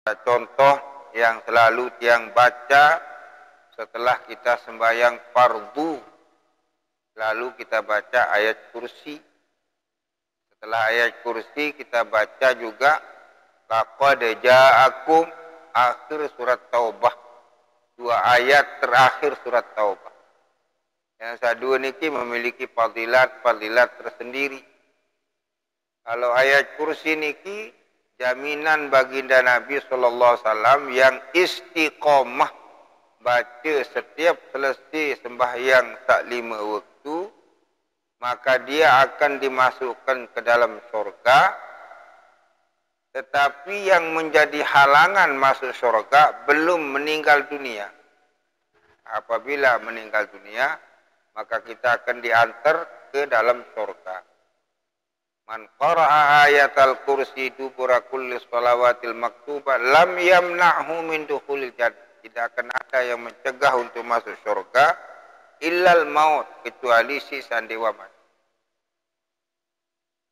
Contoh yang selalu tiang baca setelah kita sembahyang fardu, lalu kita baca ayat kursi. Setelah ayat kursi kita baca juga laqad ja'akum, akhir surat Taubah. Dua ayat terakhir surat Taubah. Yang sadua niki memiliki fadilat tersendiri. Kalau ayat kursi niki jaminan baginda Nabi SAW yang istiqomah baca setiap selesai sembahyang tak 5 waktu, maka dia akan dimasukkan ke dalam syurga. Tetapi yang menjadi halangan masuk syurga belum meninggal dunia. Apabila meninggal dunia, maka kita akan diantar ke dalam syurga. Man qara'a ayatal kursi dubura kulli shalawatil maktubah lam yamna'hu min dukhulil jannah. Tidak akan ada yang mencegah untuk masuk syurga illal maut, kecuali si sandewa mati.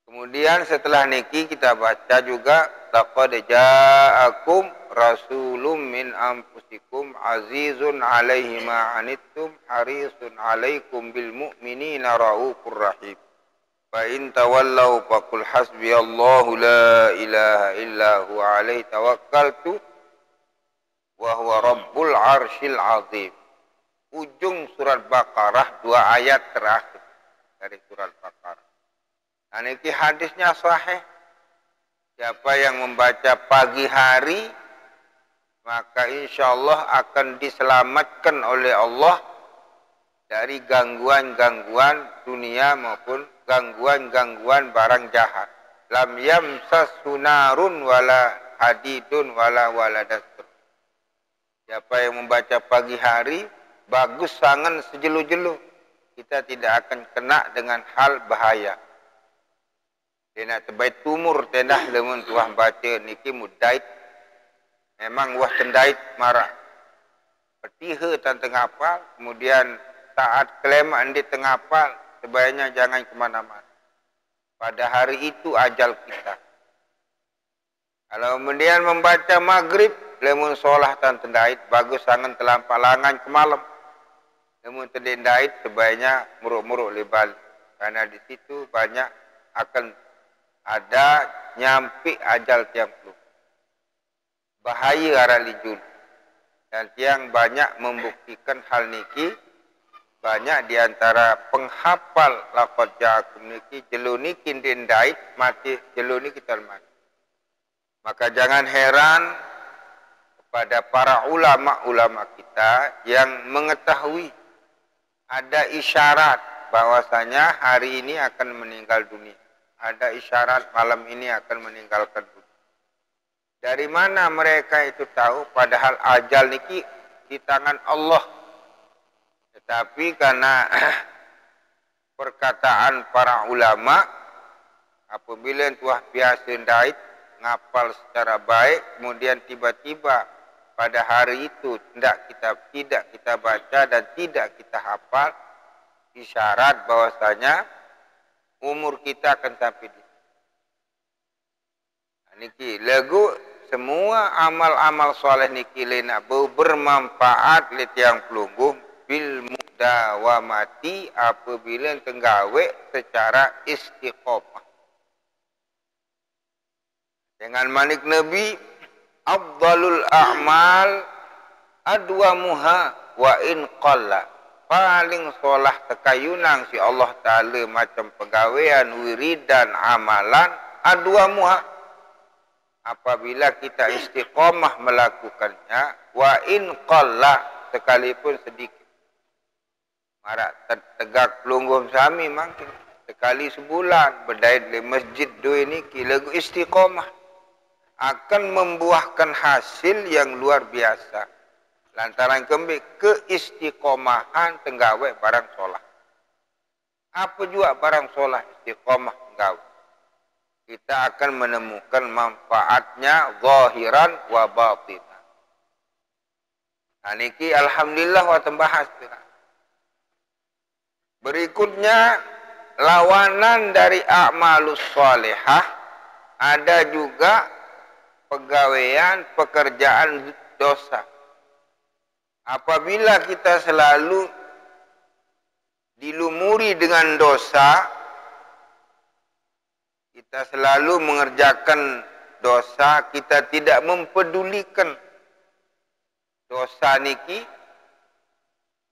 Kemudian setelah niki kita baca juga laqad ja'akum rasulun min anfusikum azizun 'alaihi ma 'anittum harisun 'alaikum bil mu'minina raufur rahim. Fa in tawallaw faqul hasbiyallahu la ilaha illa huwa alaihi tawakkaltu wa huwa rabbul arsyil azim. Ujung surat Baqarah, 2 ayat terakhir dari surat Baqarah. Dan ini hadisnya sahih. Siapa yang membaca pagi hari, maka insyaAllah akan diselamatkan oleh Allah dari gangguan-gangguan dunia maupun gangguan-gangguan barang jahat. Lam yamsas sunarun wala hadidun wala waladatun. Siapa yang membaca pagi hari, bagus sangat sejelu-jelu. Kita tidak akan kena dengan hal bahaya. Dia nak terbaik tumur tendah lemun tuah baca niki mudait. Memang wah tendait marah. Petiha tan tengah apal, kemudian saat kelemak di tengah apal, sebaiknya jangan ke mana-mana. Pada hari itu ajal kita. Kalau kemudian membaca maghrib, lemun solah tan tendait, bagus sangat terlampak langan ke malam. Lemun tendait, sebaiknya muruk-muruk lebal. Karena di situ banyak akan ada nyampi ajal tiang peluk. Bahaya arah lijun. Dan tiang banyak membuktikan hal niki. Banyak diantara penghafal laqad ja'akum niki jeluni kindin dait mati jeluni kita mati. Maka jangan heran kepada para ulama-ulama kita yang mengetahui ada isyarat bahwasanya hari ini akan meninggal dunia. Ada isyarat malam ini akan meninggalkan dunia. Dari mana mereka itu tahu? Padahal ajal niki di tangan Allah. Tetapi karena perkataan para ulama, apabila tuah biasa dait ngapal secara baik, kemudian tiba-tiba pada hari itu tidak kita baca dan tidak kita hafal, isyarat bahwasanya umur kita akan sampai di niki lagu semua amal-amal soleh niki lena bermanfaat li tiang pelungguh bil mudawamati apabila tenggawe secara istiqomah. Dengan manik Nabi afdalul a'mal adwamuha wa in qalla. Paling solah tekayunang si Allah Ta'ala macam pegawaian, wiridan, amalan, adwamuha. Apabila kita istiqomah melakukannya, wa in qalla, sekalipun sedikit. Marak tegak pelungguh sami mungkin. Sekali sebulan, berdait di masjid dua ini, lagu istiqomah. Akan membuahkan hasil yang luar biasa. Lantaran kembali keistiqomahan tenggawe barang solah. Apa juga barang solah istiqomah tenggawe? Kita akan menemukan manfaatnya zahiran wa batinan. Nah, niki alhamdulillah wa tambahas. Berikutnya lawanan dari a'malus salihah ada juga pegawaian, pekerjaan dosa. Apabila kita selalu dilumuri dengan dosa, kita selalu mengerjakan dosa, kita tidak mempedulikan dosa niki,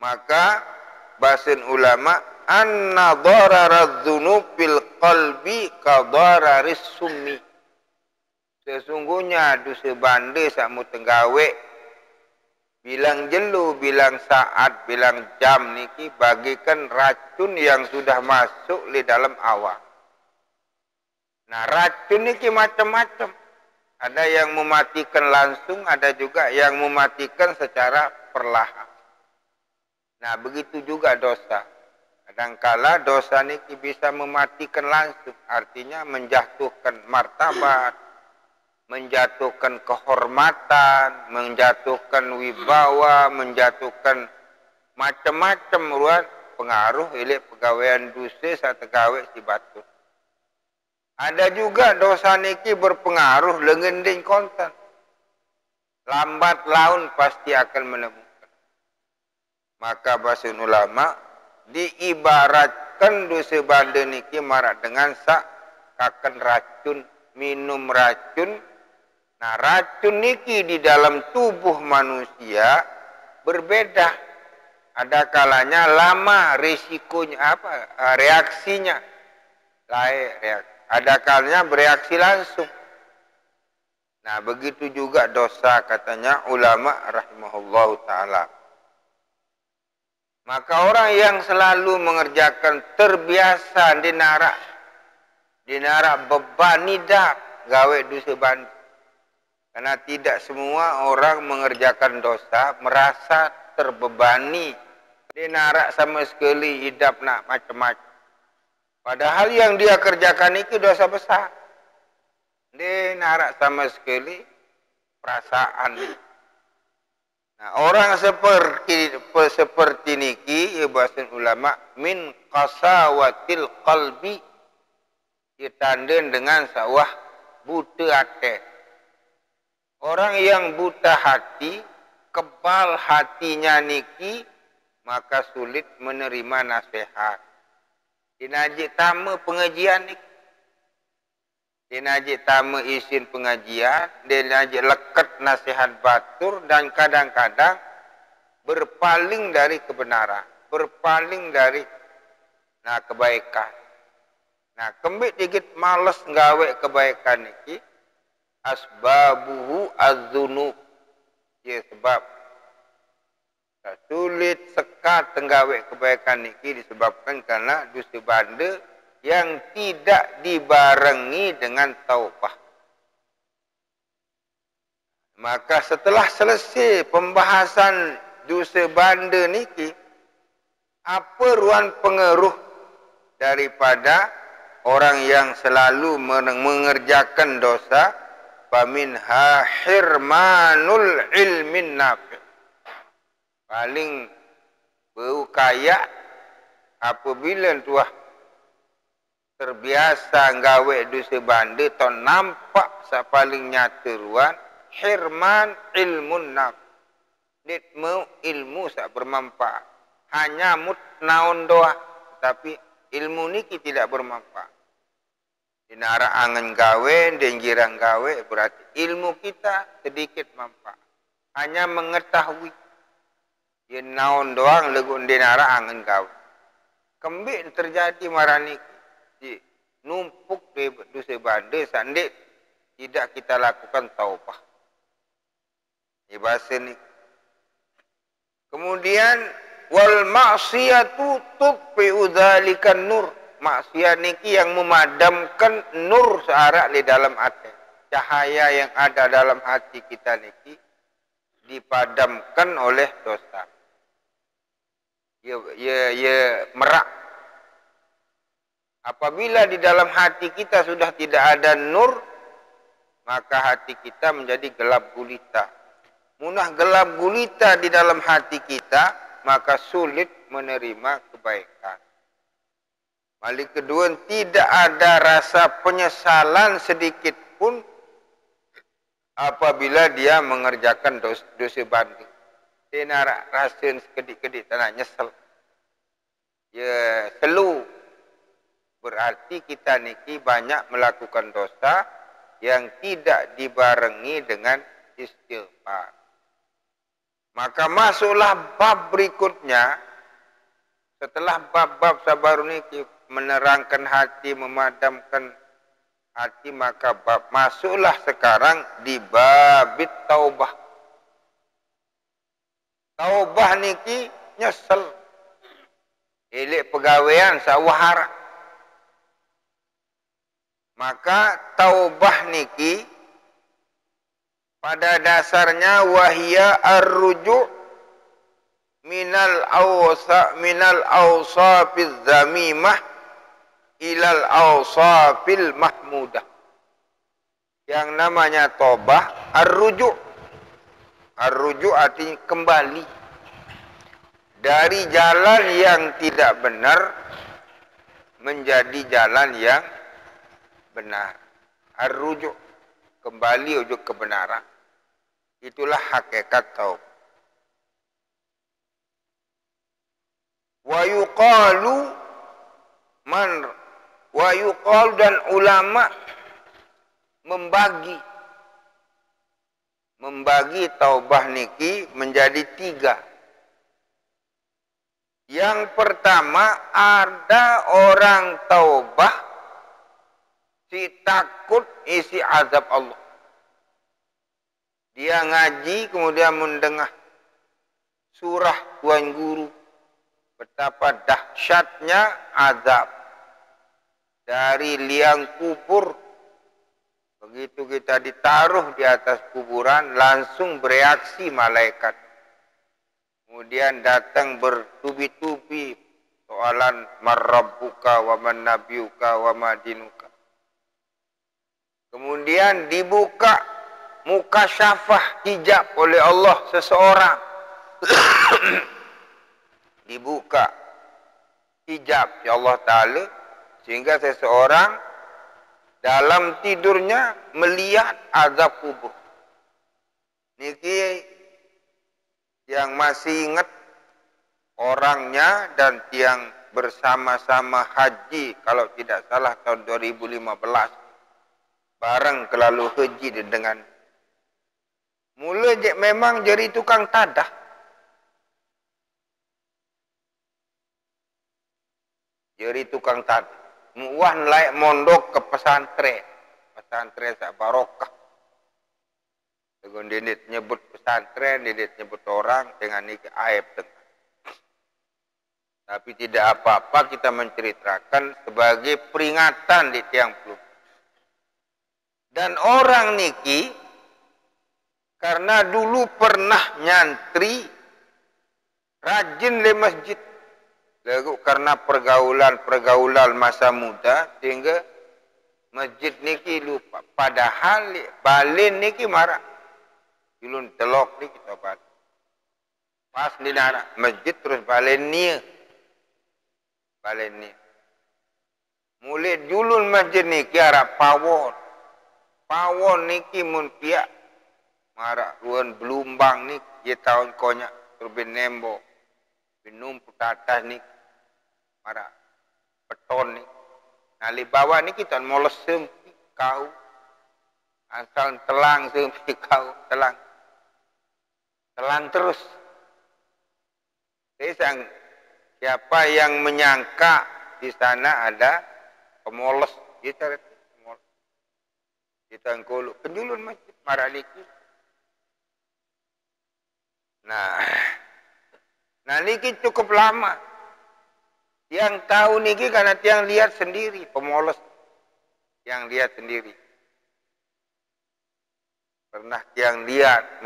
maka bahasa ulama anna dararadz dzunub fil qalbi ka dararis summi. Sesungguhnya dosa bande sakmu tenggawe bilang jelu, bilang saat, bilang jam niki bagikan racun yang sudah masuk di dalam awak. Nah, racun niki macam-macam. Ada yang mematikan langsung, ada juga yang mematikan secara perlahan. Nah, begitu juga dosa. Kadangkala dosa niki bisa mematikan langsung, artinya menjatuhkan martabat, menjatuhkan kehormatan, menjatuhkan wibawa, menjatuhkan macam-macam ruang pengaruh oleh pegawaian dosa satu gawe si batu. Ada juga dosa niki berpengaruh lengending konten. Lambat laun pasti akan menemukan. Maka bahasa ulama diibaratkan dosa bande niki marak dengan sak kaken racun, minum racun. Nah, racun niki di dalam tubuh manusia berbeda. Ada kalanya lama risikonya reaksinya. Ada kalanya bereaksi langsung. Nah, begitu juga dosa katanya ulama rahimahullahu taala. Maka orang yang selalu mengerjakan terbiasa dinarak beban nidak gawe dosa bande. Karena tidak semua orang mengerjakan dosa merasa terbebani. Dia narak sama sekali hidup nak macam-macam. Padahal yang dia kerjakan itu dosa besar. Dia narak sama sekali perasaan. Nah, orang seperti niki, bahasa ulama, min qasawatil qalbi, ditandai dengan sawah buta hati. Orang yang buta hati, kebal hatinya niki, maka sulit menerima nasihat. Dinajik tamu pengajian niki. Dinajik tamu isin pengajian, dinajik lekat nasihat batur, dan kadang-kadang berpaling dari kebenaran, berpaling dari kebaikan. Nah, kembali dikit males nggawe kebaikan niki, asbabuhu az-dzunub. Ya, sebab sulit sekat tenggawe kebaikan niki disebabkan karena dosa bande yang tidak dibarengi dengan taubah. Maka setelah selesai pembahasan dosa bande niki, apa ruang pengaruh daripada orang yang selalu mengerjakan dosa? Faminha hirmanul ilmin nafi. Paling bau kaya apabila tuah terbiasa gawe dosa bande ton nampak sa paling nyata ruan hirman ilmun nafi. Ditmu ilmu sa bermanfaat. Hanya mut naon doa, tapi ilmu niki tidak bermanfaat. Dinara angan gawe, dan girang gawe, berarti ilmu kita sedikit manfaat. Hanya mengetahui. Ya naon doang legun dinara angan gawe. Kembali terjadi marani numpuk di dosa bande sandik tidak kita lakukan taubah. Bahasa ni. Kemudian wal ma'siyatu tutfi'u dzalikan nur. Maksiat niki yang memadamkan nur searak di dalam hati. Cahaya yang ada dalam hati kita niki dipadamkan oleh dosa. Ya merak. Apabila di dalam hati kita sudah tidak ada nur, maka hati kita menjadi gelap gulita. Munah gelap gulita di dalam hati kita, maka sulit menerima kebaikan. Malik kedua, tidak ada rasa penyesalan sedikit pun apabila dia mengerjakan dosa banding. Dia nak rasa sekedik-kedik tak nak nyesel. Ya, selu. Berarti kita niki banyak melakukan dosa yang tidak dibarengi dengan istighfar. Maka masuklah bab berikutnya. Setelah bab-bab sabar niki menerangkan hati, memadamkan hati, maka bab masuklah sekarang di babit taubah. Taubah niki nyesel. Elek pegawaian sawahara. Maka taubah niki pada dasarnya wahia ar-ruju' minal awsafiz zamimah ilal awsafil mahmudah. Yang namanya taubah ar-ruju'. Ar-ruju' artinya kembali dari jalan yang tidak benar menjadi jalan yang benar. Ar-ruju', kembali ujuk kebenaran. Itulah hakikat taubah. Wa yuqalu dan ulama membagi taubah niki menjadi 3. Yang pertama, ada orang taubah si takut isi azab Allah. Dia ngaji kemudian mendengar surah Tuan Guru betapa dahsyatnya azab dari liang kubur. Begitu kita ditaruh di atas kuburan, langsung bereaksi malaikat. Kemudian datang bertubi-tubi soalan marrabbuka wa man nabiyuka wa ma dinuka. Kemudian dibuka muka syafah hijab oleh Allah seseorang. Dibuka hijab ya Allah Ta'ala sehingga seseorang dalam tidurnya melihat azab kubur. Niki yang masih ingat orangnya dan yang bersama-sama haji kalau tidak salah tahun 2015 bareng kelalu haji dengan mula memang jadi tukang tadah. Jadi tukang tadah. Muah layak mondok ke pesantren. Pesantren sak barokah. Dengan didit nyebut pesantren, didit nyebut orang dengan ini aib dengan. Tapi tidak apa-apa kita menceritakan sebagai peringatan di tiang peluk. Dan orang niki karena dulu pernah nyantri rajin le masjid. Lalu karena pergaulan masa muda sehingga masjid niki lupa. Padahal balin niki marah. Julun telok ni kita balik. Pas di nara masjid terus balin ni. Balen ni. Mulai julun masjid ni kiara pawon. Pawon ni ki mun piak. Marak ruan belumbang ni. Dia tahun konyak terbin nembo. Binumpuk atas ni. Marak beton ni. Nali bawah ni kita moles sempi kau. Asal telang sempi kau. Telang. Telang terus. Jadi siapa yang menyangka di sana ada pemoles, kita pemoles. Kita ngkulu penjulun masjid maraliki. Nah niki cukup lama. Yang tahu niki karena tiang lihat sendiri pemoles. Yang lihat sendiri. Pernah tiang lihat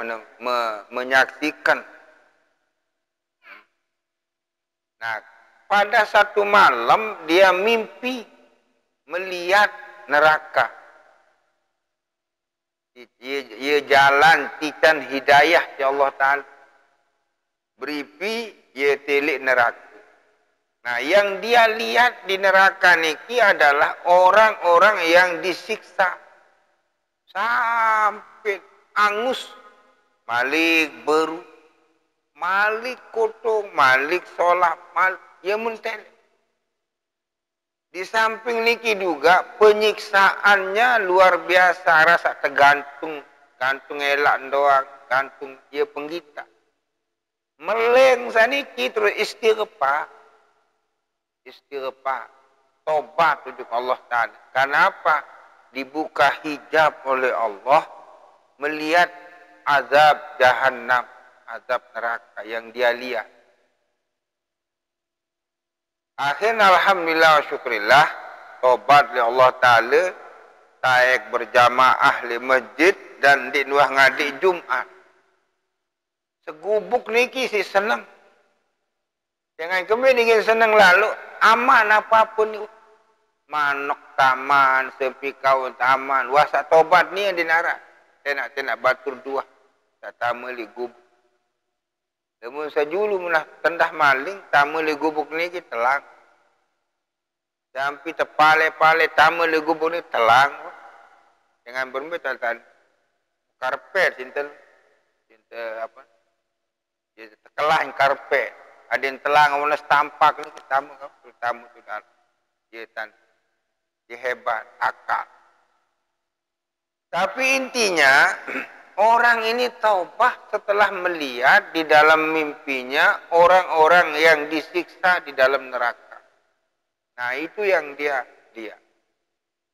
menyaksikan. Nah, pada satu malam dia mimpi melihat neraka. Ia jalan titan hidayah ya Allah Ta'ala. Beripi ia telik neraka. Nah, yang dia lihat di neraka niki adalah orang-orang yang disiksa. Sampai angus, malik beru, malik kotong, malik solah, ya mentel. Di samping niki juga penyiksaannya luar biasa, rasa tergantung, gantung elak doang, gantung dia penggita. Meleng saniki terus istighfar, tobat untuk Allah Ta'ala. Kenapa? Dibuka hijab oleh Allah, melihat azab jahannam, azab neraka yang dia lihat. Akhirnya alhamdulillah wa syukurillah, tobat oleh Allah Ta'ala, taek berjamaah di masjid dan di nuah ngadik Jumat. Segubuk niki si senang. Jangan kemudian ingin senang lalu, aman apapun itu. Manok taman, sepikau taman, wasa tobat ni yang dinara. Tenak batur dua. Tak tamu li gubuk. Namun sajulu menah tendah maling, tamu li gubuk ni kita telang. Sampai terpale-pale tamu li gubuk ni telang. Jangan bermita tan karpet cinta apa? Dia tekelah karpet. Ada yang telang mana tampak ni tamu tu dah. Dia hebat akal. Tapi intinya orang ini taubah setelah melihat di dalam mimpinya orang-orang yang disiksa di dalam neraka. Nah itu yang dia.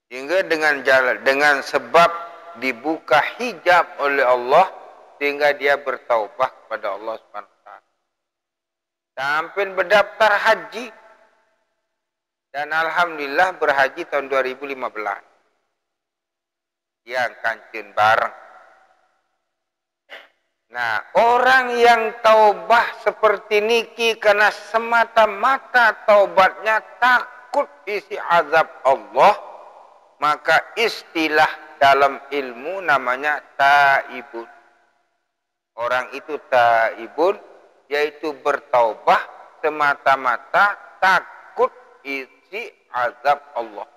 Sehingga dengan sebab dibuka hijab oleh Allah, sehingga dia bertaubah kepada Allah Subhanahu Wa Taala. Sampai berdaftar haji dan alhamdulillah berhaji tahun 2015. Yang kancin bareng. Nah, orang yang taubah seperti niki karena semata-mata taubatnya takut isi azab Allah, maka istilah dalam ilmu namanya taibun. Orang itu taibun, yaitu bertaubah semata-mata takut isi azab Allah.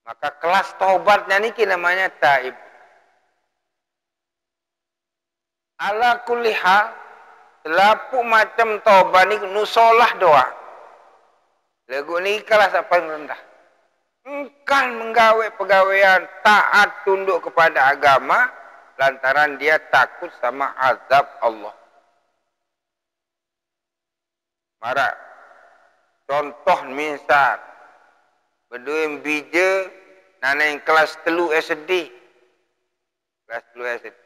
Maka kelas taubatnya niki namanya taib. Ala kulli hal, selapu macam taubat ni nusolah doa. Lagu ni kelas apa yang rendah. Engkan menggawe pegawaian taat tunduk kepada agama lantaran dia takut sama azab Allah. Mara contoh misal berdua bija nana yang kelas 3 SD. Kelas 3 SD.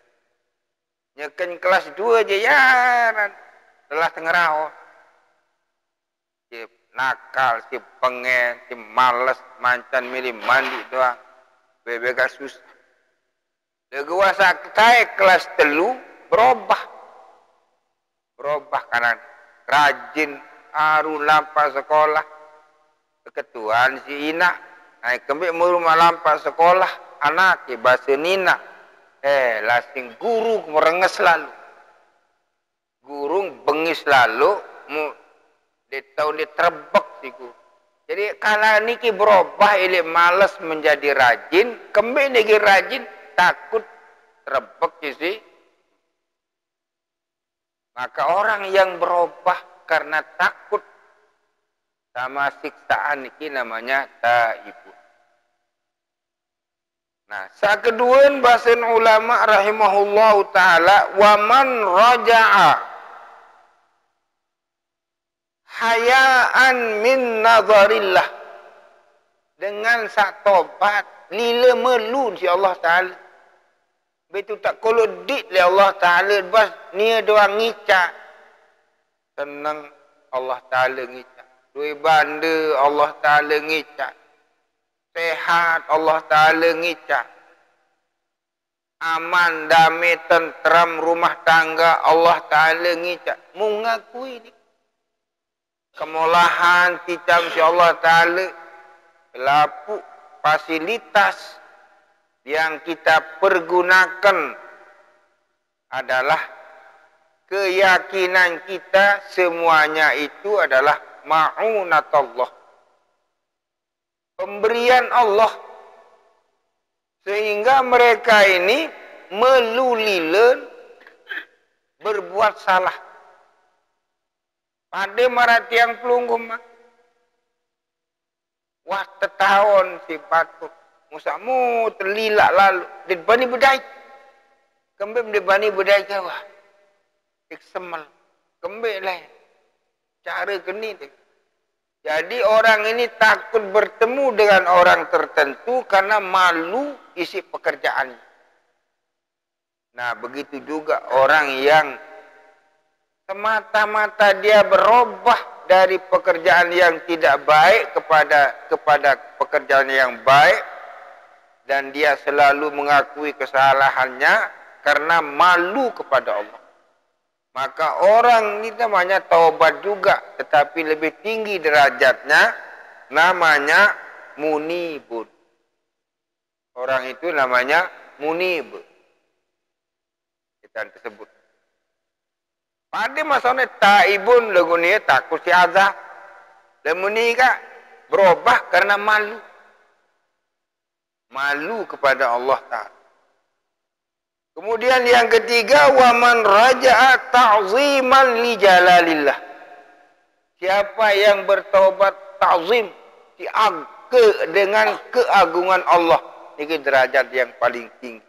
Nyekan kelas 2 je ya telah tengerau. Si nakal, si pengen, si malas, mancan milih mandi doang. Bebeka susah. Legua sakai kelas 3 berubah. Berubah kanan. Rajin, aru lampas sekolah. Ketuaan si Ina. Naik kembali merumah lampas sekolah. Anak bahasa Nina. Lasing guru merenges lalu. Guru bengis lalu. Dia tahu dia terbek si guru. Jadi kalau niki berubah ili malas menjadi rajin. Kembali lagi rajin. Takut terbek si. Maka orang yang berubah karena takut sama siksaan niki namanya taibun. Nah, sakeduan bahasan ulama rahimahullahu taala wa man raja'a hayaan min nazarillah, dengan sak tobat lila melu si Allah taala. Betul tak kalau dik le Allah taala bas nia doang ngicak. Senang Allah taala ngicak. Duit banda Allah taala ngicak. Sehat Allah Ta'ala ngicak. Aman, damai, tentram rumah tangga Allah Ta'ala ngicak. Mengakui ini. Kemolahan ticam si Allah Ta'ala. Lapu fasilitas yang kita pergunakan adalah keyakinan kita semuanya itu adalah ma'unatullah. Pemberian Allah. Sehingga mereka ini melulilen berbuat salah. Pada marati yang pelunggum mah. Wah tetahun si patut. Musamu terlilak lalu. Dia bani bedai. Kembali dia bani bedai kawah. Iksemal. Kembali lah. Cara keni tu. Jadi orang ini takut bertemu dengan orang tertentu karena malu isi pekerjaannya. Nah begitu juga orang yang semata-mata dia berubah dari pekerjaan yang tidak baik kepada pekerjaan yang baik dan dia selalu mengakui kesalahannya karena malu kepada Allah. Maka orang ini namanya taubat juga, tetapi lebih tinggi derajatnya, namanya munibun. Orang itu namanya munib. Kita tersebut. Pada masalah taibun lagu ni takut si azab. Lemuni kak berubah karena malu. Malu kepada Allah Ta'ala. Kemudian yang ketiga, waman raja'a ta'ziman li jalalillah. Siapa yang bertaubat ta'zim, dengan keagungan Allah, ini derajat yang paling tinggi.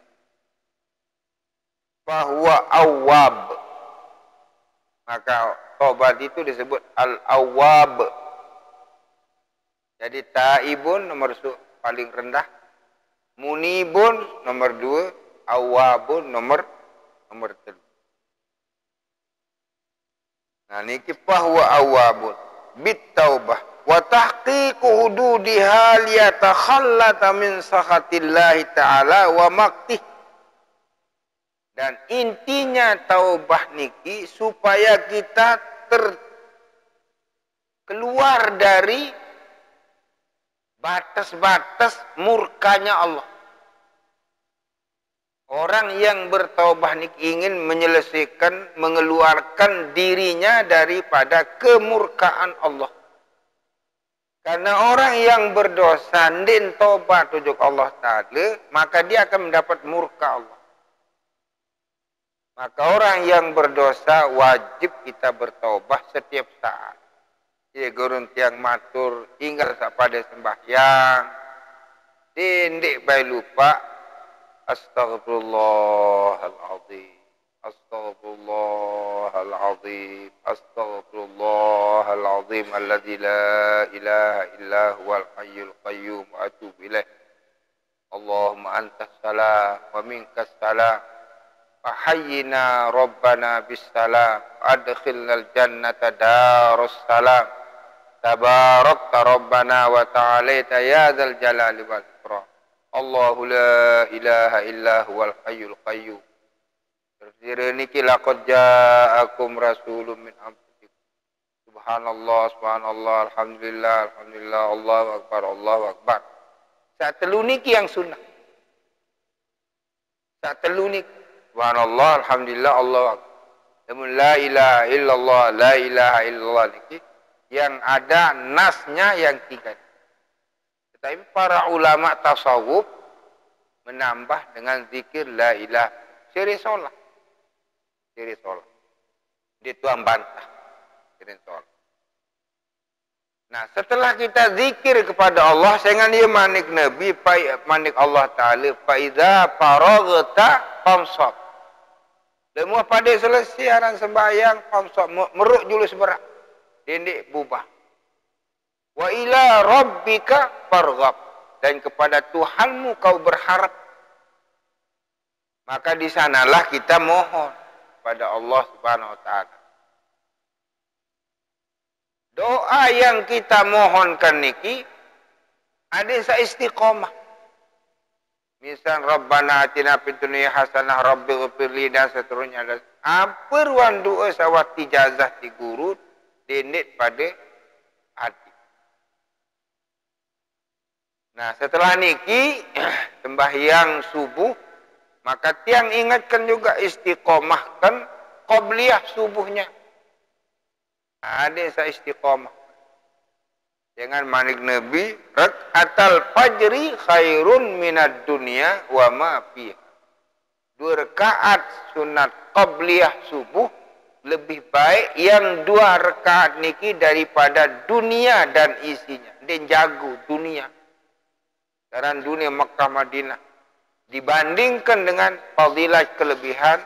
Fahuwa awwab. Maka taubat itu disebut al-awwab. Jadi taibun nomor paling rendah, munibun nomor 2, awabun nomor 3. Nah niki fahuwa awabun bit taubah wa tahqiqu hududiha liyatakhallata min sakhatillahi ta'ala wa maqtih. Dan intinya taubah niki supaya kita keluar dari batas-batas murkanya Allah. Orang yang bertaubah ini ingin menyelesaikan, mengeluarkan dirinya daripada kemurkaan Allah. Karena orang yang berdosa dan taubat tujuh Allah Ta'ala, maka dia akan mendapat murka Allah. Maka orang yang berdosa wajib kita bertaubah setiap saat. Ya gurun tiang matur, tinggal pada sembahyang, tindik baik lupa. Astaghfirullahaladzim. Astaghfirullahaladzim. Astaghfirullahaladzim. Alladzi la ilaha illa huwal hayyul qayyum wa atubu ilaih. Allahumma antas salam wa minkas salam. Fahayyina rabbana bis salam. Adkhilnal jannata darus salam. Tabarakta rabbana wa ta'alaita ya dzal jalali wal ikram. Allahu la ilaha illa huwal hayyul qayyum. Terus niki laqad ja'akum rasulun min anfusikum. Subhanallah, subhanallah, alhamdulillah, alhamdulillah, Allahu akbar, Allahu akbar. Saat telu niki yang sunnah. Saat telu niki subhanallah, alhamdulillah, Allahu akbar. Namun la ilaha illallah, la ilaha illallah niki yang ada nasnya yang 3. Tapi para ulama tasawuf menambah dengan zikir la ilaha siri solat. Siri solat. Dia tuan bantah. Siri solat. Nah setelah kita zikir kepada Allah, dengan dia manik Nabi, manik Allah Ta'ala, fa'idha faragta famsab. Semua pada selesai orang sembahyang, famsab. Meruk julus berak. Dindik bubah. Wa ila rabbika farghab, dan kepada Tuhanmu kau berharap. Maka di sanalah kita mohon pada Allah Subhanahu wa taala. Doa yang kita mohonkan niki ada sa istiqomah. Misal Rabbana atina fid dunya hasanah rabbighfirli dan seterusnya. Ampun wan doa sawati jazah ti guru dindik pada hati. Nah setelah niki sembahyang subuh, maka tiang ingatkan juga istiqomahkan qobliyah subuhnya. Ada saya istiqomah. Jangan manik Nabi, rak'atal fajri khairun minad dunya wa ma fiha. 2 2 rakaat sunat qabliyah subuh lebih baik yang 2 rakaat niki daripada dunia dan isinya. Dia jago dunia. Sekarang dunia Makkah Madinah dibandingkan dengan fadilah kelebihan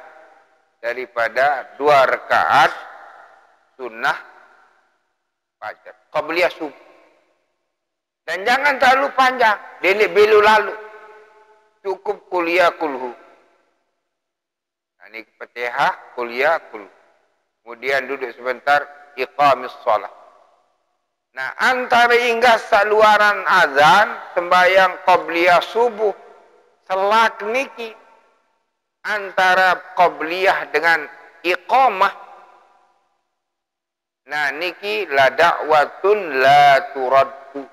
daripada 2 rakaat sunnah fajar qabliyah subuh. Dan jangan terlalu panjang, delik belu lalu. Cukup kuliah kulhu. Nah, ini Fatihah, kuliah kulhu. Kemudian duduk sebentar, iqamis shalah. Nah, antara hingga saluaran azan, sembahyang qabliyah subuh, selak niki, antara qabliyah dengan iqamah, nah niki la da'watun la turaddu.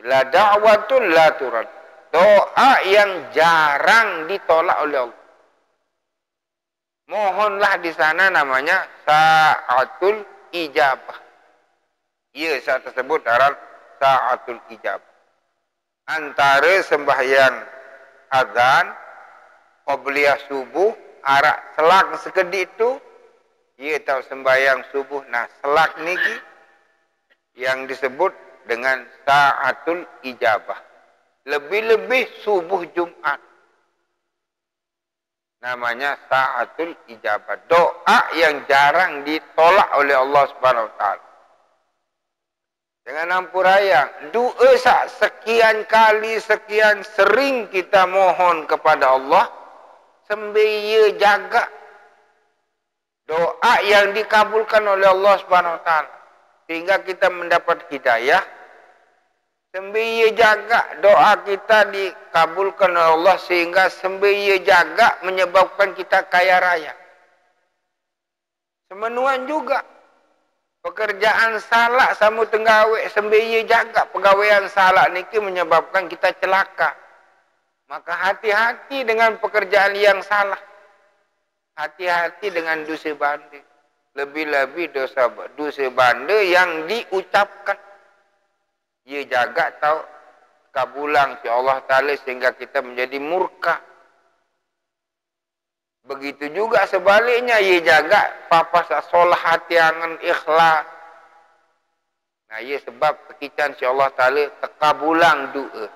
La da'watun la turad. Doa yang jarang ditolak oleh Allah. Mohonlah di sana namanya sa'atul ijabah. Ya, saat tersebut adalah sa'atul ijabah. Antara sembahyang azan, qabliyah subuh, arak selak sekedip itu, ia tahu sembahyang subuh. Nah, selak niki yang disebut dengan sa'atul ijabah. Lebih-lebih subuh Jumat. Namanya sa'atul ijabah. Doa yang jarang ditolak oleh Allah Subhanahu wa taala. Jangan ampuraya. Doa sekian kali, sekian sering kita mohon kepada Allah, sembaya jaga doa yang dikabulkan oleh Allah Subhanahu wa taala. Sehingga kita mendapat hidayah. Sembaya jaga doa kita dikabulkan oleh Allah. Sehingga sembaya jaga menyebabkan kita kaya raya. Semenuan juga. Pekerjaan salah sama tenggawe. Sembaya jaga pegawaian salah niki menyebabkan kita celaka. Maka hati-hati dengan pekerjaan yang salah. Hati-hati dengan dosa banding. Lebih-lebih dosa banda yang diucapkan. Ia jaga tahu kabulang si Allah Ta'ala sehingga kita menjadi murka. Begitu juga sebaliknya ia jaga papas solah hati angan ikhlas. Nah ia sebab kekican si Allah Ta'ala tekabulang doa.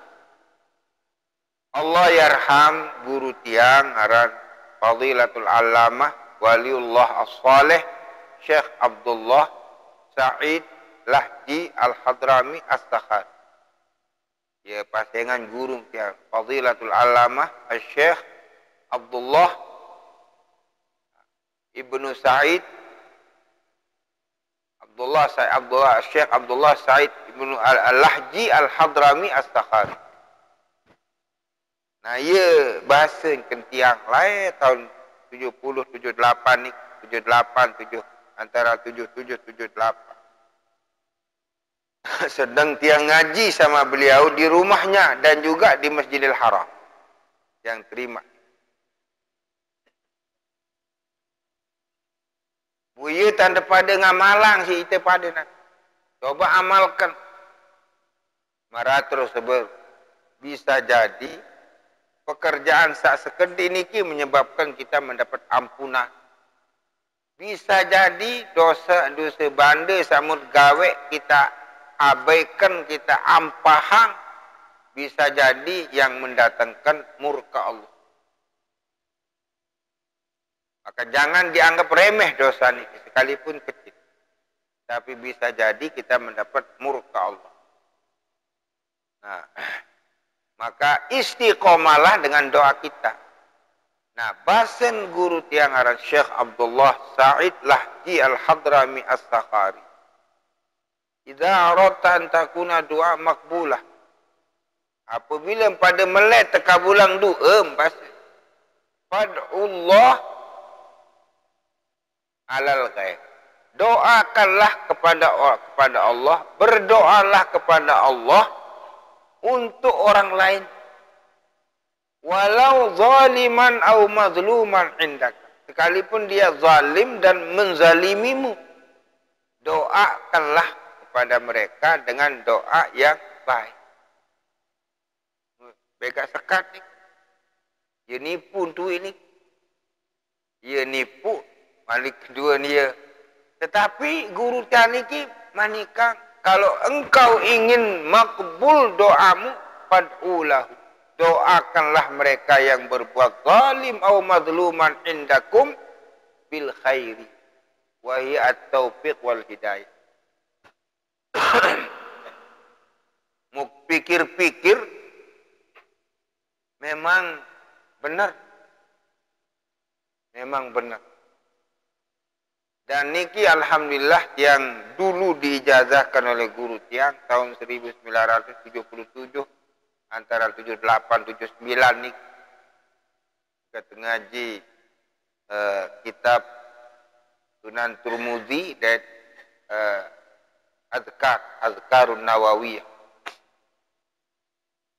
Allah yarham guru tiang aran Fadilatul Allamah Waliullah As-Saleh Syekh Abdullah Sa'id Lahji Al-Hadrami As-Sakhari. Ya, pasangan guru yang Fadilatul Allamah Syekh Abdullah Ibnu Sa'id Syekh Abdullah Sa'id Ibnu Al-Lahji Al-Hadrami As-Sakhari. Nah, ya bahasa kentiang lain tahun 70 78 ni 78 7 antara 77 78. Sedang tiang ngaji sama beliau di rumahnya dan juga di Masjidil Haram yang terima. Buya tanda pada ngamalang si ite pada nak. Coba amalkan. Maratur sebab bisa jadi pekerjaan sak sekedip niki menyebabkan kita mendapat ampunan. Bisa jadi dosa-dosa banda samut gawe kita abaikan, kita ampahang, bisa jadi yang mendatangkan murka Allah. Maka jangan dianggap remeh dosa ini sekalipun kecil. Tapi bisa jadi kita mendapat murka Allah. Nah, maka istiqomalah dengan doa kita. Nah, basen guru tiang aran Syekh Abdullah Sa'id Lahji Al-Hadrami As-Sakhari. Idza aradta an takuna doa makbulah. Apabila pada melek tekabulang doa, fad'ullah alal ghaib. Doakanlah kepada Allah, berdoalah kepada Allah untuk orang lain. Walau zaliman au mazluman indak. Sekalipun dia zalim dan menzalimimu, doakanlah kepada mereka dengan doa yang baik. Bega sekat ni. Dia nipu tu ini. Dia nipu. Malik kedua ni ya. Tetapi guru taniki manikang. Kalau engkau ingin makbul doamu, fad'ulahu. Doakanlah mereka yang berbuat zalim atau mazluman indakum bil khairi. Wahi at-taufiq wal hidayah. Mau pikir-pikir, memang benar. Memang benar. Dan niki alhamdulillah yang dulu diijazahkan oleh guru tiang tahun 1977 antara 78 79 niki kita ngaji kitab Sunan Turmuzi dan Azkarun Nawawiyah.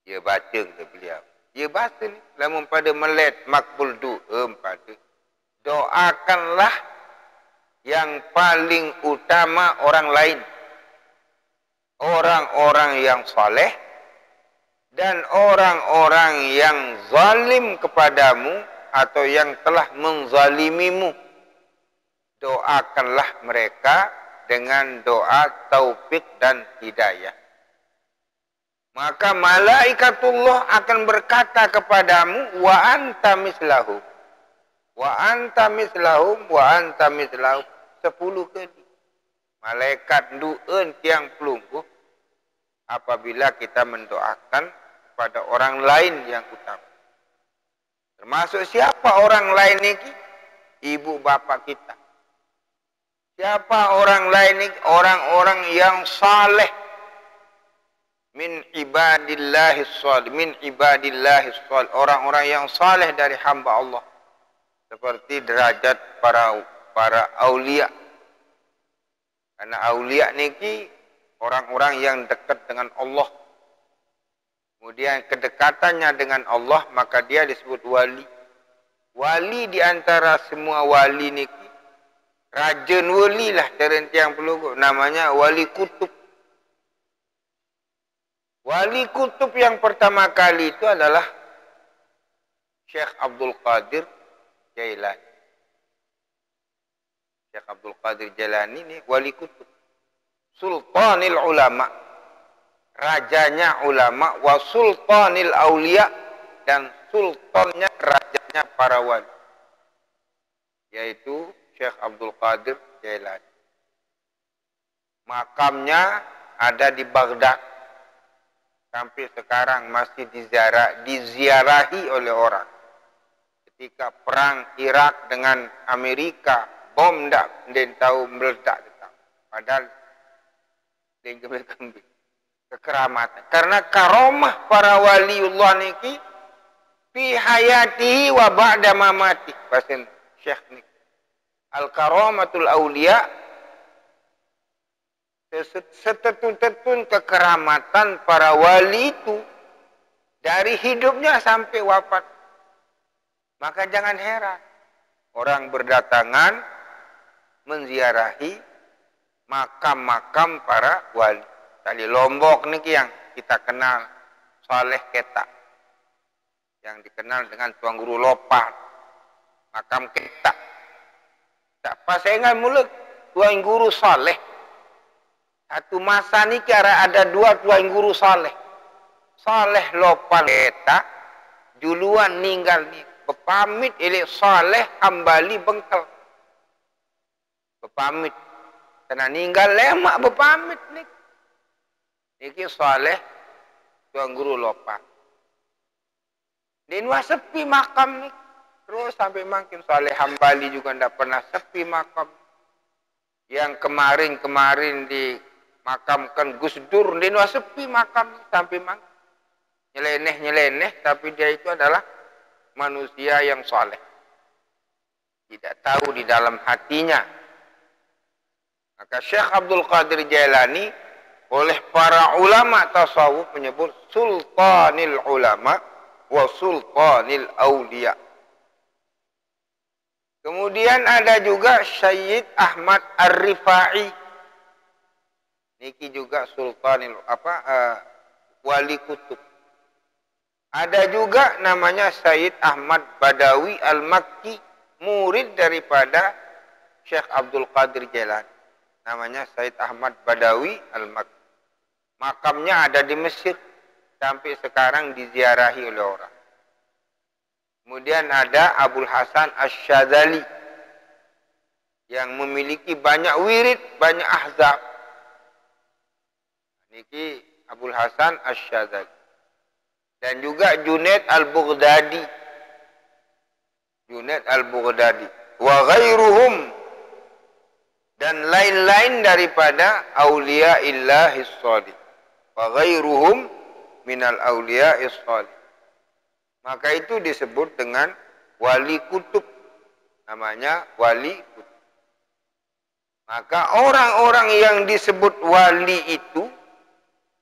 Dia baca ke beliau. Dia baca ni lamun pada melet makbul pada doakanlah yang paling utama orang lain. Orang-orang yang saleh dan orang-orang yang zalim kepadamu atau yang telah menzalimimu. Doakanlah mereka dengan doa taufik dan hidayah. Maka malaikatullah akan berkata kepadamu, wa anta mislahum. Wa anta mislahum, wa anta mislahum. 10 kali. Malaikat du'en tiang pelungguh apabila kita mendoakan kepada orang lain yang utama. Termasuk siapa orang lain ini? Ibu bapa kita. Siapa orang lain ini? Orang-orang yang saleh. Min ibadillahis salih. Min ibadillahis salih. Orang-orang yang saleh dari hamba Allah. Seperti derajat para aulia. Karena aulia niki orang-orang yang dekat dengan Allah. Kemudian kedekatannya dengan Allah, maka dia disebut wali. Wali di antara semua wali niki, rajin wali lah terentiang peluguk, namanya wali kutub. Wali kutub yang pertama kali itu adalah Syekh Abdul Qadir Jailani. Syekh Abdul Qadir Jailani ini wali kutub. Sultanil ulama. Rajanya ulama. Wa sultanil aulia. Dan sultannya rajanya para wali. Yaitu Syekh Abdul Qadir Jailani. Makamnya ada di Baghdad. Sampai sekarang masih diziarahi oleh orang. Ketika perang Irak dengan Amerika, bom tak tahu meledak tetap. Padahal dia kembali kekeramatan. Karena karomah para waliullah niki fi hayatihi wa ba'da mamati. Bahasa Syekh ni. Al-karamatul awliya, setetun-tetun kekeramatan para wali itu dari hidupnya sampai wafat. Maka jangan heran orang berdatangan menziarahi makam-makam para wali. Tadi Lombok niki yang kita kenal Saleh Ketak, yang dikenal dengan Tuan Guru Lopat, makam Ketak. Tak pasengan mulut Tuan Guru Saleh. Satu masa niki ada 2 Tuan Guru Saleh. Saleh Lopat Ketak duluan ninggal ni. Berpamit oleh Saleh Hambali Bengkel. Berpamit. Karena ninggal lemak berpamit ni. Niki Saleh Tuan Guru Lopat. Di luar sepi makam ni. Terus sampai makin Saleh Hambali juga tidak pernah sepi makam. Yang kemarin dimakamkan Gus Dur. Di luar sepi makam ni. Sampai makin. Nyeleneh-nyeleneh. Tapi dia itu adalah manusia yang saleh. Tidak tahu di dalam hatinya. Maka Syekh Abdul Qadir Jailani oleh para ulama tasawuf menyebut sultanil ulama wa sultanil aulia. Kemudian ada juga Syed Ahmad Ar-Rifai. Niki juga sultanil wali kutub. Ada juga namanya Sayyid Ahmad Badawi Al-Makki, murid daripada Syekh Abdul Qadir Jailani. Namanya Sayyid Ahmad Badawi Al-Makki. Makamnya ada di Mesir, sampai sekarang diziarahi oleh orang. Kemudian ada Abul Hasan Asy-Syadzali yang memiliki banyak wirid, banyak ahzab. Niki Abul Hasan Asy-Syadzali. Dan juga Junaid Al-Baghdadi. Junaid Al-Baghdadi. Wa ghairuhum. Dan lain-lain daripada awliya illahis salih. Wa ghairuhum minal awliya'is salih. Maka itu disebut dengan wali kutub. Namanya wali kutub. Maka orang-orang yang disebut wali itu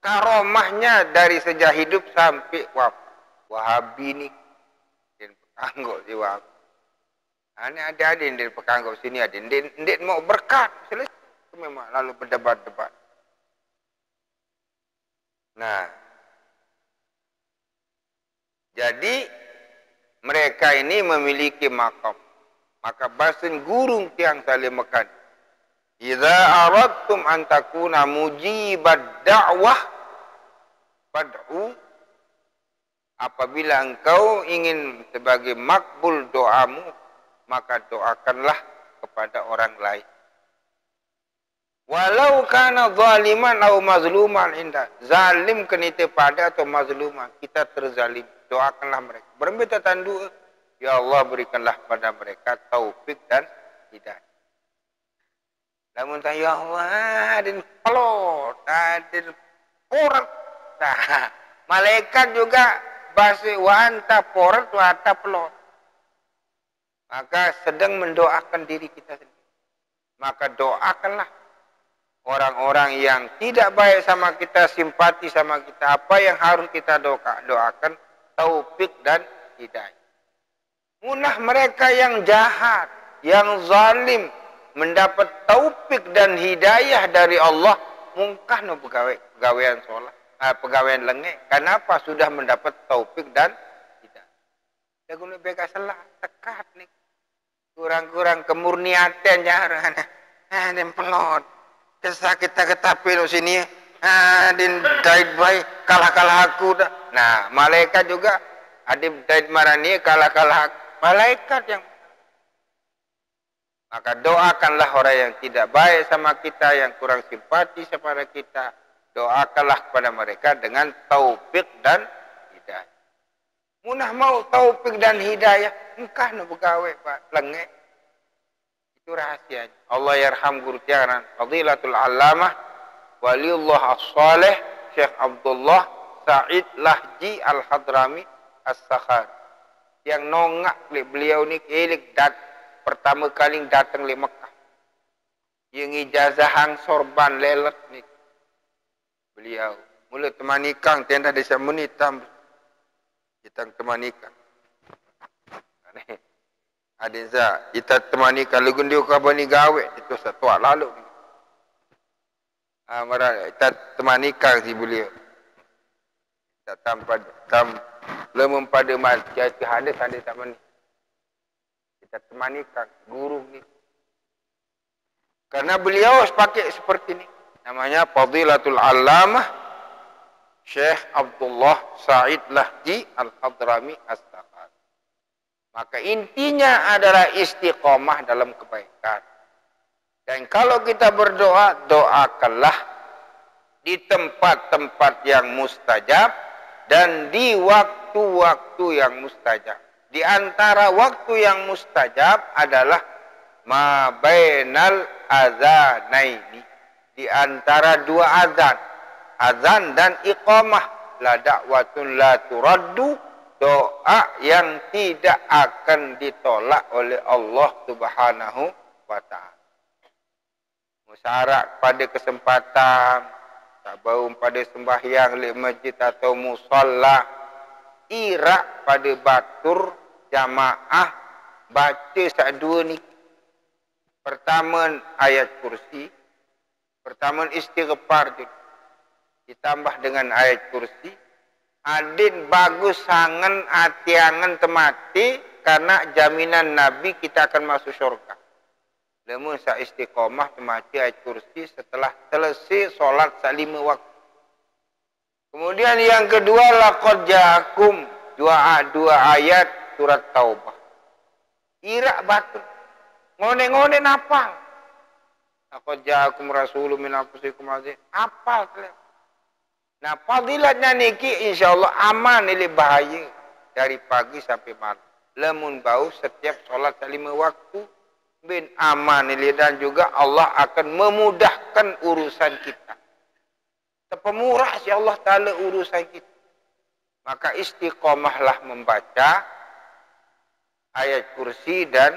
karomahnya dari sejak hidup sampai wafat. Wahabi ini dan pekanggok di Wahabi. Ini ada yang dari pekanggok sini, ada yang mau berkat. Selesai memang lalu berdebat-debat. Nah, jadi mereka ini memiliki makam. Maka basin gurung tiang salih mekan. Idza aradtum an takuna mujibad da'wah fad'u, apabila engkau ingin sebagai makbul doamu, maka doakanlah kepada orang lain. Walau kana zaliman atau mazluman indah. Zalim kenite pada atau mazluman, kita terzalim, doakanlah mereka. Berminta tandu, ya Allah berikanlah pada mereka taufik dan hidayah. Namun ya Allah, adin pelot, adin porat. Nah, malaikat juga basi wa anta porat wa anta pelot. Maka sedang mendoakan diri kita sendiri. Maka doakanlah orang-orang yang tidak baik sama kita, simpati sama kita. Apa yang harus kita doakan? Taufik dan hidayah. Munah mereka yang jahat, yang zalim, mendapat taufik dan hidayah dari Allah, mungkah no pegawaian sholat, pegawaian lengek. Kenapa? Sudah mendapat taufik dan hidayah. Ya guna beka salah tekat nih. Kurang-kurang kemurniatan jangan. Dan pelot. Kesah kita ketapi no sini. Din daid baik kalah-kalah aku dah. Nah, malaikat juga adib daid marani kalah-kalah malaikat yang. Maka doakanlah orang yang tidak baik sama kita, yang kurang simpati kepada kita. Doakanlah kepada mereka dengan taufik dan hidayah. Munah mau taufik dan hidayah, engkah no begawe Pak lengek. Itu rahasianya. Allah yarham guru tiaran Fadilatul Allamah Waliullah As-Saleh Syekh Abdullah Sa'id Lahji Al-Hadrami As-Sakhari. Yang nongak beliau ni kelik pertama kali datang di Mekah. Yang ijazahang sorban lelet ni. Beliau. Mula teman nikah tenda desa menitam. Kita teman nikah. Adinza, kita teman nikah. Lagun dia kabar ni gawe. Itu satu lalu. Kita teman nikah si beliau. Kita lemem pada masjid hadis sama ni. Kita temanikan guru ni. Karena beliau pakai seperti ini. Namanya Fadilatul Allamah Syekh Abdullah Sa'id Lahji Al-Hadrami As-Sakhari. Maka intinya adalah istiqomah dalam kebaikan. Dan kalau kita berdoa, doakanlah di tempat-tempat yang mustajab dan di waktu-waktu yang mustajab. Di antara waktu yang mustajab adalah ma bainal adzanaini. Di antara dua azan. Azan dan iqamah. La da'watun la turaddu. Doa yang tidak akan ditolak oleh Allah Subhanahu wa ta'ala. Musyarak pada kesempatan. Tabaum pada sembahyang di masjid atau musalla. Irak pada batur jamaah baca dua ni. Pertama ayat kursi, pertama istighfar ditambah dengan ayat kursi, Adin bagus sangen atiangan temati karena jaminan Nabi kita akan masuk surga. Lemun sa istiqomah temati ayat kursi setelah selesai solat salima waktu. Kemudian yang kedua laqad ja'akum dua ayat surat Taubah. Irak batu. Ngone-ngone napal. Laqad ja'akum rasulun min anfusikum aziz. Apal kalian. Nah, fadilatnya niki insyaallah aman ini bahaya dari pagi sampai malam. Lemun bau setiap solat lima waktu bin aman ini dan juga Allah akan memudahkan urusan kita. Pemurah si Allah Ta'ala urusan kita. Maka istiqomahlah membaca ayat kursi dan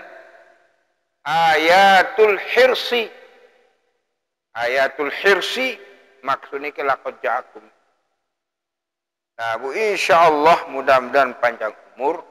ayatul hirsi. Ayatul hirsi maksudnya ke laqad ja'akum. Nah, Bu, insyaallah mudah-mudahan panjang umur.